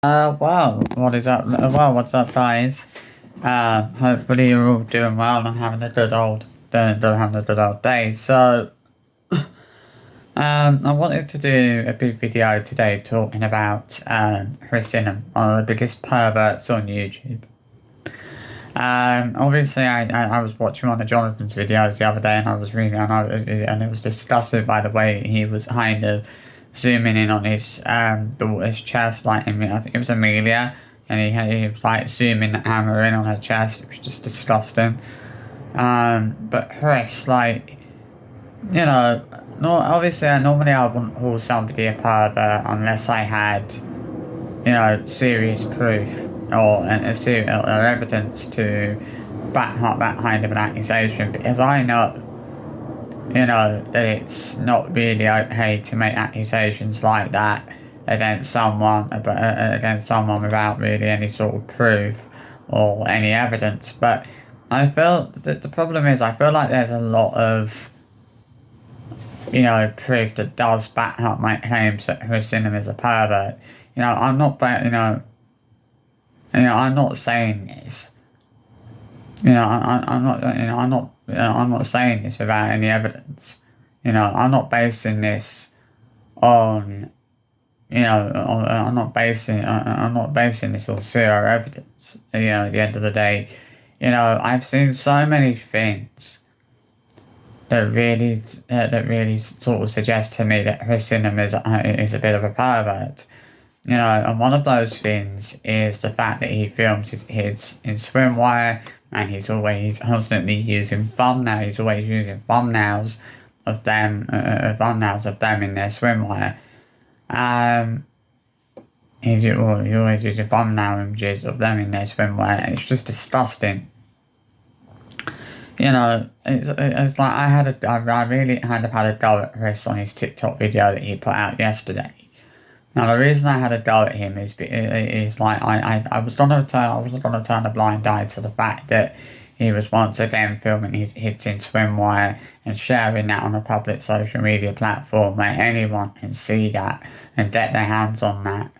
Well, what is up? Well, what's up, guys? Hopefully you're all doing well and having a good old, having a good old day. So, I wanted to do a big video today talking about, Chris Ingham, one of the biggest perverts on YouTube. Obviously, I was watching one of Jonathan's videos the other day, and I was reading, and it was disgusting by the way he was kind of zooming in on his daughter's chest, like I think it was Amelia, and he was like zooming the camera in on her chest. It was just disgusting. But Chris, like, you know, no, obviously, normally I wouldn't call somebody a pervert unless I had, serious proof or or evidence to back up that kind of an accusation, because I know, that it's not really okay to make accusations like that against someone, without really any sort of proof or any evidence. But I feel that the problem is, I feel like there's a lot of, proof that does back up my claims that Chris Ingham is a pervert. I'm not, I'm not saying this. I'm not saying this without any evidence. I'm not basing this on, I'm not basing this on zero evidence. At the end of the day, I've seen so many things that really sort of suggest to me that Chris Ingham is a bit of a pervert. And one of those things is the fact that he films his kids in swimwear, and he's constantly using thumbnails. He's always using thumbnails of them in their swimwear. He's always using thumbnail images of them in their swimwear, and it's just disgusting. It's like I really kind of had a go at Chris on his TikTok video that he put out yesterday. Now, the reason I had a go at him is like I wasn't gonna turn a blind eye to the fact that he was once again filming his hits in swimwear and sharing that on a public social media platform where anyone can see that and get their hands on that.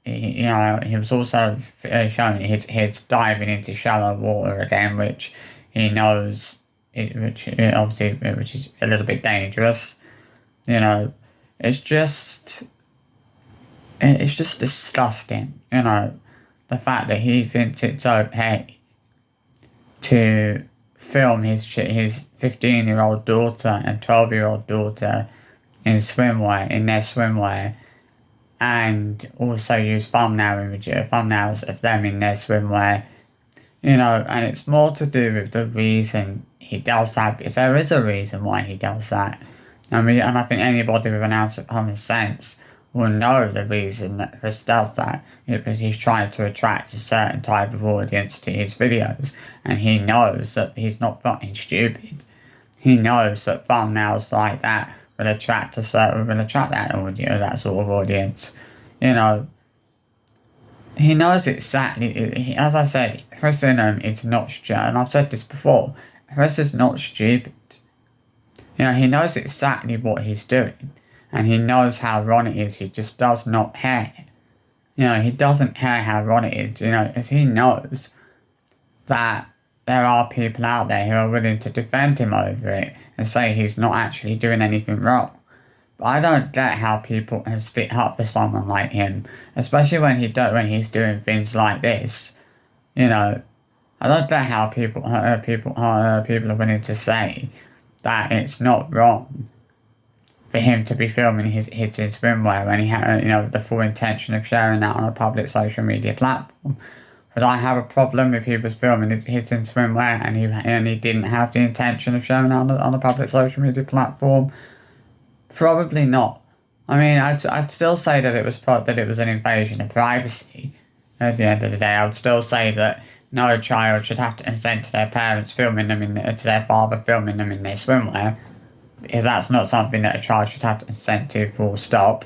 He was also showing his hits diving into shallow water again, which he knows, which is a little bit dangerous. It's just. It's just disgusting, the fact that he thinks it's okay to film his 15-year-old daughter and 12-year-old daughter in their swimwear, and also use thumbnails of them in their swimwear, and it's more to do with the reason he does that, because there is a reason why he does that. And I think anybody with an ounce of common sense will know the reason that Chris does that, because he's trying to attract a certain type of audience to his videos, and he knows that he's not fucking stupid. He knows that thumbnails like that will attract that sort of audience. He knows exactly. As I said, Chris Ingham is not stupid, and I've said this before. Chris is not stupid. He knows exactly what he's doing. And he knows how wrong it is. He just does not care. He doesn't care how wrong it is, because he knows that there are people out there who are willing to defend him over it and say he's not actually doing anything wrong. But I don't get how people can stick up for someone like him, especially when he's doing things like this. I don't get how people are willing to say that it's not wrong for him to be filming his hits in swimwear when he had, the full intention of sharing that on a public social media platform. Would I have a problem if he was filming his hits in swimwear and he didn't have the intention of sharing that on a public social media platform? Probably not. I mean, I'd still say that it was an invasion of privacy. At the end of the day, I would still say that no child should have to consent to their parents to their father filming them in their swimwear, because that's not something that a child should have to consent to, full stop.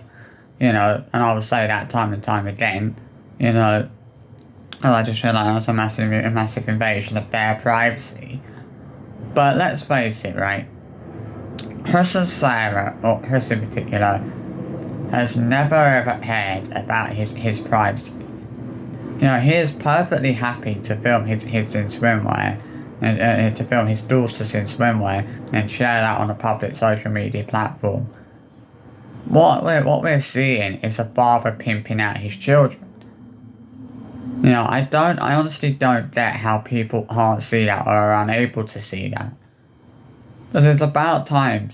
And I will say that time and time again. And I just feel like that's a massive invasion of their privacy. But let's face it, right? Chris and Sarah, or Chris in particular, has never ever cared about his privacy. You know, he is perfectly happy to film his in swimwear, and to film his daughters in swimwear and share that on a public social media platform. What we're seeing is a father pimping out his children. You know, I honestly don't get how people can't see that or are unable to see that. Because it's about time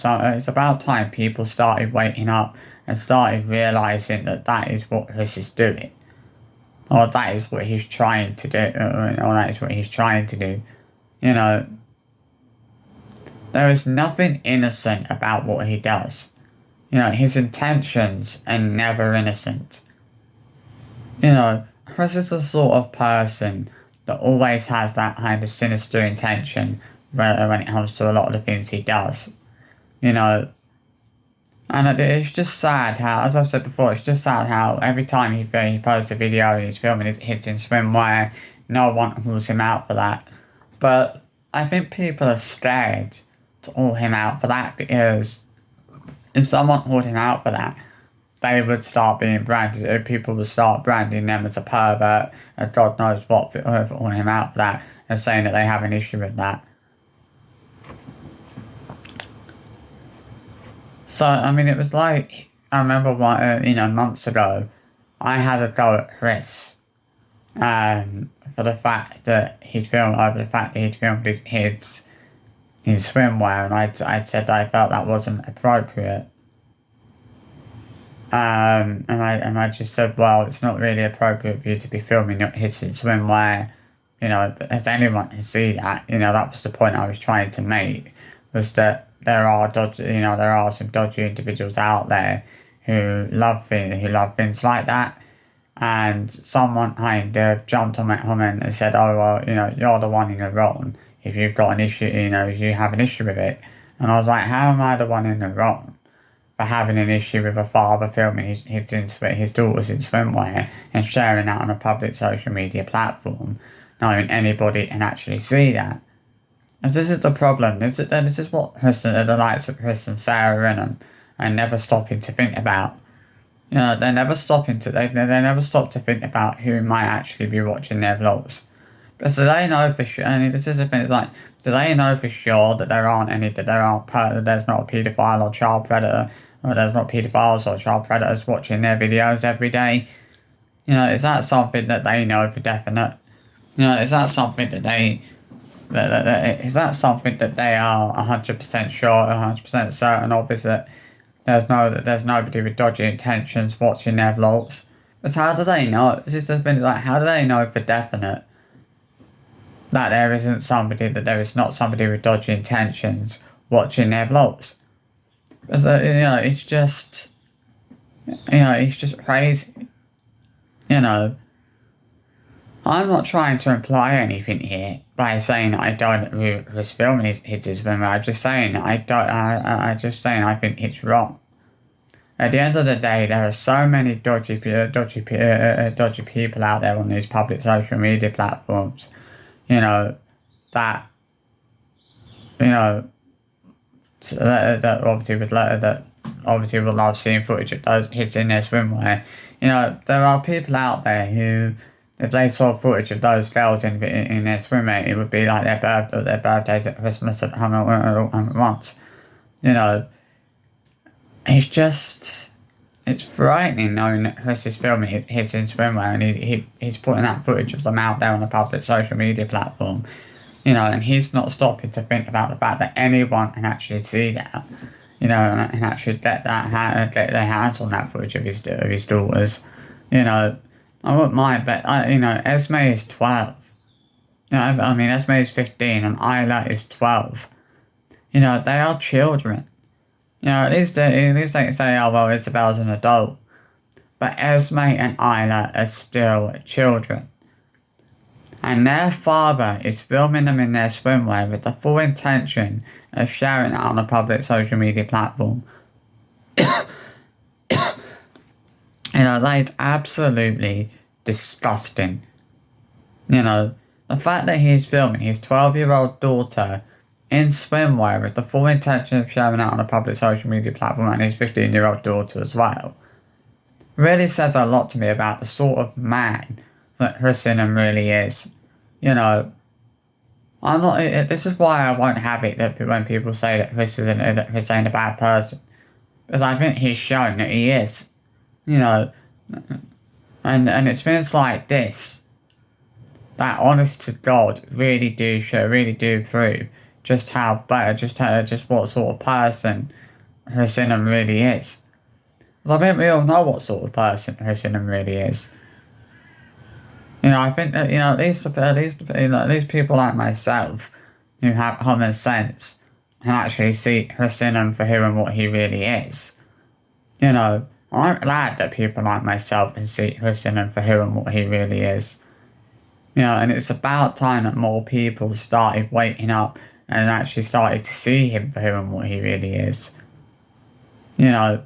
people started waking up and started realising that that is what Chris is doing. Or that is what he's trying to do, or that is what he's trying to do. You know, there is nothing innocent about what he does. You know, his intentions are never innocent. You know, Chris is the sort of person that always has that kind of sinister intention when it comes to a lot of the things he does. You know, and it's just sad how, as I've said before, it's just sad how every time he posts a video and he's filming his kids in swimwear, no one calls him out for that. But I think people are scared to call him out for that, because if someone called him out for that, they would start being branded. People would start branding them as a pervert, and God knows what, for calling him out for that and saying that they have an issue with that. So, I mean, it was like, I remember months ago, I had a go at Chris, for the fact that he'd filmed his kids in swimwear, and I'd said that I felt that wasn't appropriate. And I just said, well, it's not really appropriate for you to be filming your kids in swimwear, you know, as anyone can see that. You know, that was the point I was trying to make, was that there are some dodgy individuals out there who love things like that, and someone kind of jumped on my comment and said, oh, well, you know, you're the one in the wrong if you've got an issue, you know, if you have an issue with it. And I was like, how am I the one in the wrong for having an issue with a father filming his daughters in swimwear and sharing that on a public social media platform, knowing anybody can actually see that? And this is the problem. This is what the likes of Chris and Sarah are never stopping to think about. You know, they never stop to think about who might actually be watching their vlogs. Because do they know for sure? I mean, this is the thing. It's like, do they know for sure that there's not a paedophile or child predator, or there's not paedophiles or child predators watching their videos every day? You know, is that something that they know for definite? You know, is that something that they is that something that they are 100% sure, 100% certain of, is that there's nobody with dodgy intentions watching their vlogs? Because how do they know? This is just been like, how do they know for definite that there is not somebody with dodgy intentions watching their vlogs? Because it's just crazy. You know, I'm not trying to imply anything here by saying I don't agree with Chris filming his kids when I'm just saying I think it's wrong. At the end of the day, there are so many dodgy people out there on these public social media platforms, you know, that obviously would love seeing footage of those kids in their swimwear. You know, there are people out there who, if they saw footage of those girls in their swimwear, it would be like their birthdays at Christmas at home once. You know, it's frightening knowing that Chris is filming his in swimwear, and he's putting that footage of them out there on a public social media platform. You know, and he's not stopping to think about the fact that anyone can actually see that. You know, and actually get their hands on that footage of his daughters. You know, I wouldn't mind, but Esme is 12. You know, I mean, Esme is 15 and Isla is 12. You know, they are children. You know, at least they can say, oh well, Isabel's an adult. But Esme and Isla are still children. And their father is filming them in their swimwear with the full intention of sharing it on a public social media platform. You know, that is absolutely disgusting. You know, the fact that he's filming his 12-year-old daughter in swimwear with the full intention of sharing it on a public social media platform, and his 15-year-old daughter as well. really says a lot to me about the sort of man that Chris Ingham really is. You know, I'm not. This is why I won't have it that when people say that Chris ain't a bad person, because I think he's shown that he is. You know, and it's things like this that, honest to God, really do prove just how bad, just what sort of person Chris Ingham really is. Because I think we all know what sort of person Chris Ingham really is. You know, I think that, you know, at least people like myself who have common sense can actually see Chris Ingham for who and what he really is. You know, I'm glad that people like myself can see Chris Ingham for who and what he really is. You know, and it's about time that more people started waking up and actually started to see him for who and what he really is. You know,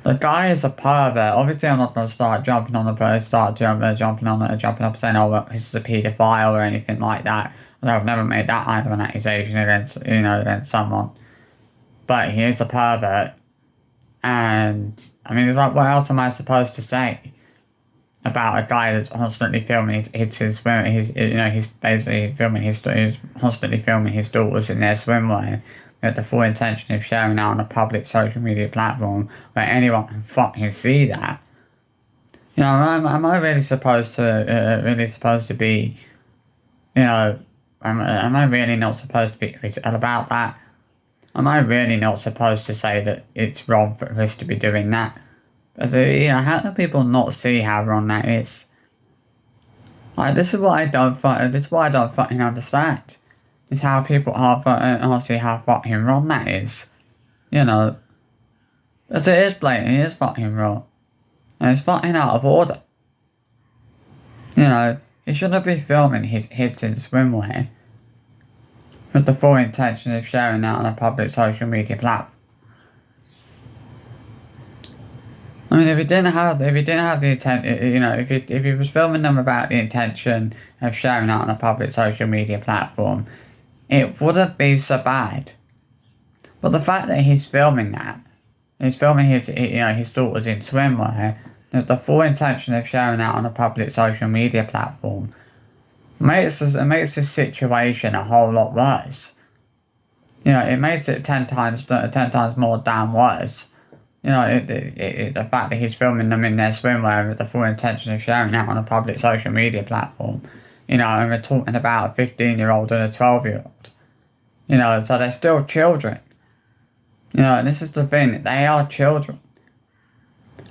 the guy is a pervert. Obviously, I'm not going to start jumping on the person, jumping up, saying, "Oh, well, this is a paedophile" or anything like that. I've never made that kind of an accusation against someone. But he is a pervert, and I mean, it's like, what else am I supposed to say about a guy that's constantly filming he's basically filming he's constantly filming his daughters in their swimwear with the full intention of sharing that on a public social media platform where anyone can fucking see that. You know, am I really supposed to be, you know, am I really not supposed to be critical about that? Am I really not supposed to say that it's wrong for Chris to be doing that? Because, you know, how do people not see how wrong that is? Like, this is what I don't fucking understand. Is how people can't see how fucking wrong that is. You know, because it is blatant, it is fucking wrong. And it's fucking out of order. You know, he shouldn't be filming his hits in swimwear with the full intention of sharing that on a public social media platform. I mean, if he didn't have the intent, you know, if he was filming them about the intention of sharing that on a public social media platform, it wouldn't be so bad. But the fact that he's filming his daughters in swimwear with the full intention of sharing that on a public social media platform makes the situation a whole lot worse. You know, it makes it 10 times more damn worse. You know, the fact that he's filming them in their swimwear with the full intention of sharing that on a public social media platform. You know, and we're talking about a 15-year-old and a 12-year-old. You know, so they're still children. You know, and this is the thing, they are children.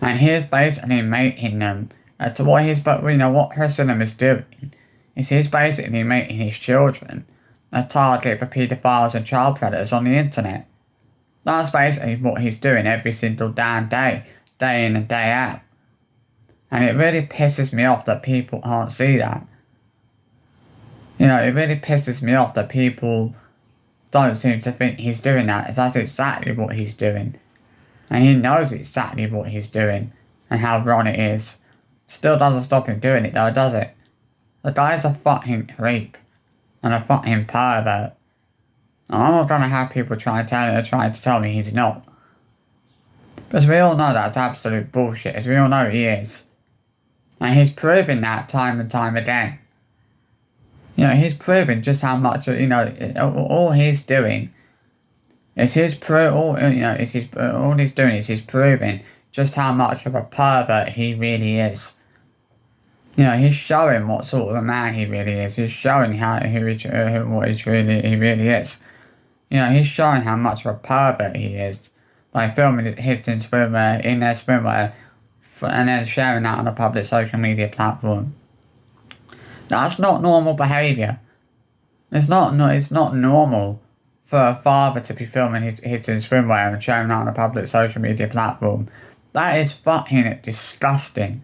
And he's basically making them, what Chris Ingham is doing, is he's basically making his children a target for paedophiles and child predators on the internet. That's basically what he's doing every single damn day in and day out. And it really pisses me off that people can't see that. You know, it really pisses me off that people don't seem to think he's doing that. That's exactly what he's doing. And he knows exactly what he's doing and how wrong it is. Still doesn't stop him doing it though, does it? The guy's a fucking creep and a fucking pervert. And I'm not gonna have people trying to tell me he's not. Because we all know that's absolute bullshit, as we all know he is. And he's proving that time and time again. You know, he's proving just how much, you know, all he's doing is all he's doing is he's proving just how much of a pervert he really is. You know, he's showing what sort of a man he really is. He's showing he really is. You know, he's showing how much of a pervert he is by filming his hits in their swimwear, and then sharing that on a public social media platform. That's not normal behaviour. It's not normal for a father to be filming his hits in swimwear and sharing that on a public social media platform. That is fucking disgusting.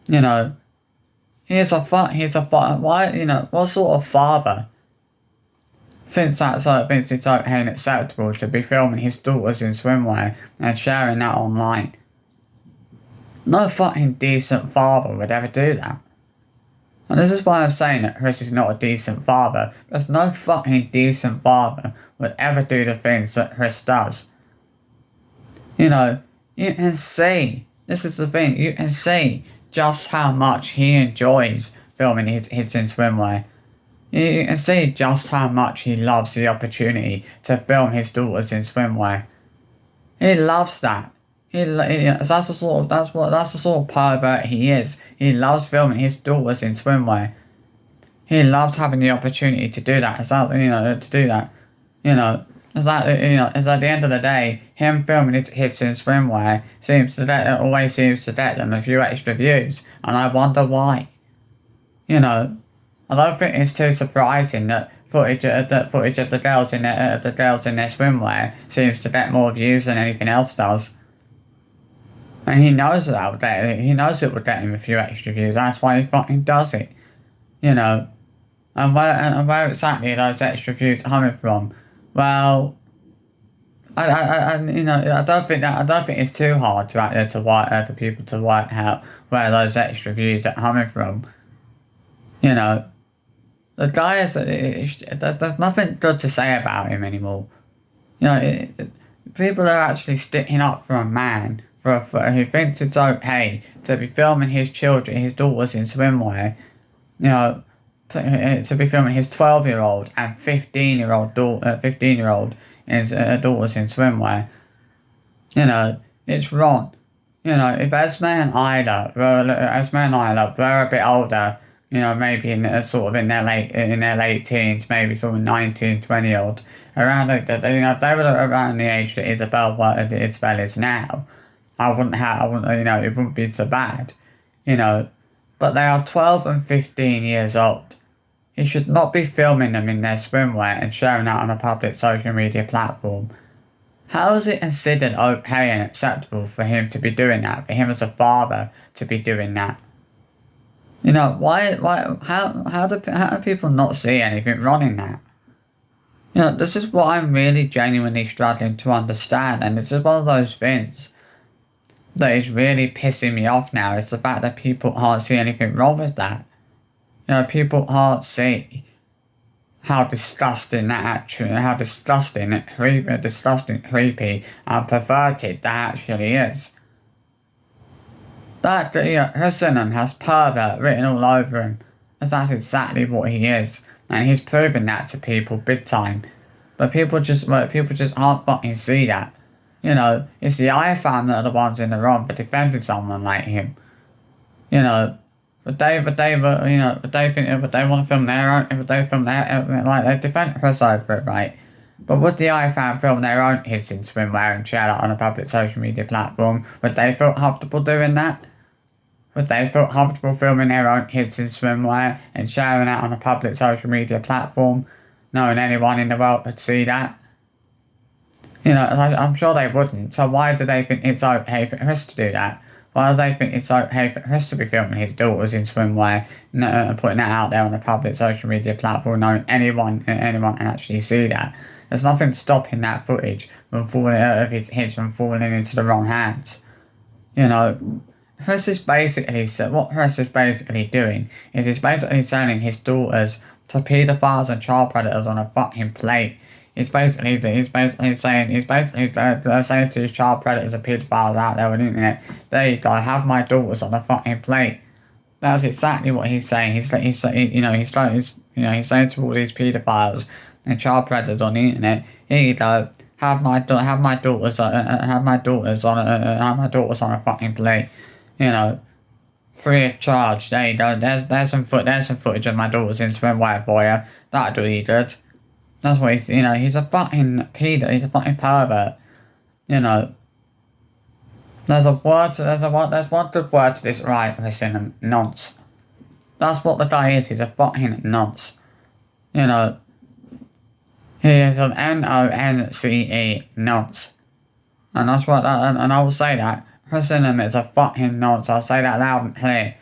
You know, why, you know, what sort of father thinks it's okay and acceptable to be filming his daughters in swimwear and sharing that online? No fucking decent father would ever do that. And this is why I'm saying that Chris is not a decent father. There's no fucking decent father would ever do the things that Chris does. You know, you can see This is the thing. You can see just how much he enjoys filming his kids in swimwear. You can see just how much he loves the opportunity to film his daughters in swimwear. He loves that. That's the sort of pervert he is. He loves filming his daughters in swimwear. He loves having the opportunity to do that. To do that. It's at the end of the day, him filming his kids in swimwear always seems to get them a few extra views, and I wonder why. I don't think it's too surprising that footage of the girls in their swimwear seems to get more views than anything else does. And he knows he knows it will get him a few extra views. That's why he fucking does it. And where exactly are those extra views coming from? Well, I don't think it's too hard for people to work out where those extra views are coming from. The guy there's nothing good to say about him anymore. People are actually sticking up for a man who thinks it's okay to be filming his daughters in swimwear. To be filming his 12-year-old and 15-year-old daughters in swimwear. It's wrong. If Esme and Isla were a bit older, maybe in their late teens, maybe sort of 19, 20 old, around they were around the age that Isabel is now. It wouldn't be so bad, but they are 12 and 15 years old. He should not be filming them in their swimwear and sharing that on a public social media platform. How is it considered okay and acceptable for him to be doing that, for him as a father to be doing that? How do people not see anything wrong in that? This is what I'm really genuinely struggling to understand, and this is one of those things that is really pissing me off now, is the fact that people can't see anything wrong with that. People can't see how disgusting, creepy, and perverted that actually is. That, Hassan has pervert written all over him, as that's exactly what he is, and he's proven that to people big time. But people just can't fucking see that. It's the IFAM that are the ones in the wrong for defending someone like him. But they want to film their own, they defend us over it, right? But would the IFAM film their own kids in swimwear and share that on a public social media platform? Would they feel comfortable doing that? Would they feel comfortable filming their own kids in swimwear and sharing that on a public social media platform, knowing anyone in the world could see that? I'm sure they wouldn't. So why do they think it's okay for us to do that? Why do they think it's okay for us to be filming his daughters in swimwear and putting that out there on a public social media platform, knowing anyone can actually see that? There's nothing stopping that footage from falling into the wrong hands. Chris is basically doing is he's basically selling his daughters to paedophiles and child predators on a fucking plate. He's basically saying to his child predators and paedophiles out there on the internet, there you go, have my daughters on a fucking plate. That's exactly what he's saying. He's saying to all these paedophiles and child predators on the internet, here you go, have my daughters on a fucking plate. Free of charge. There you go. There's some footage of my daughters in swimwear for you. That'll do you good. That's what he's a fucking pedo. He's a fucking pervert. There's one good word to this, right? Listen, nonce. That's what the guy is. He's a fucking nonce. He is an nonce, nonce. And that's what and I will say that. Hassan is a fucking nonce. I'll say that loud and clear.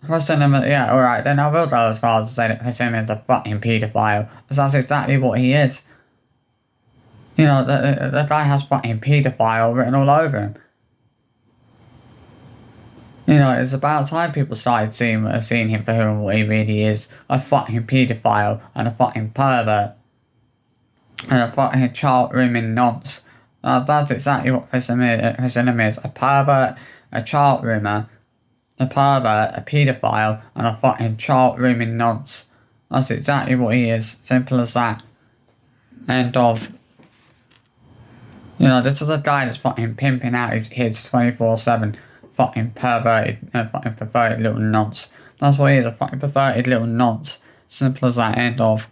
Hassan, yeah, alright, then I will go as far as to say that Hassan is a fucking paedophile. Because that's exactly what he is. The guy has fucking paedophile written all over him. It's about time people started seeing him for who and what he really is. A fucking paedophile and a fucking pervert. And a fucking child-grooming nonce. That's exactly what Chrisenum is. A pervert, a child groomer, a pervert, a paedophile, and a fucking child grooming nonce. That's exactly what he is. Simple as that. End of. This is a guy that's fucking pimping out his kids 24/7. Fucking perverted little nonce. That's what he is, a fucking perverted little nonce. Simple as that. End of.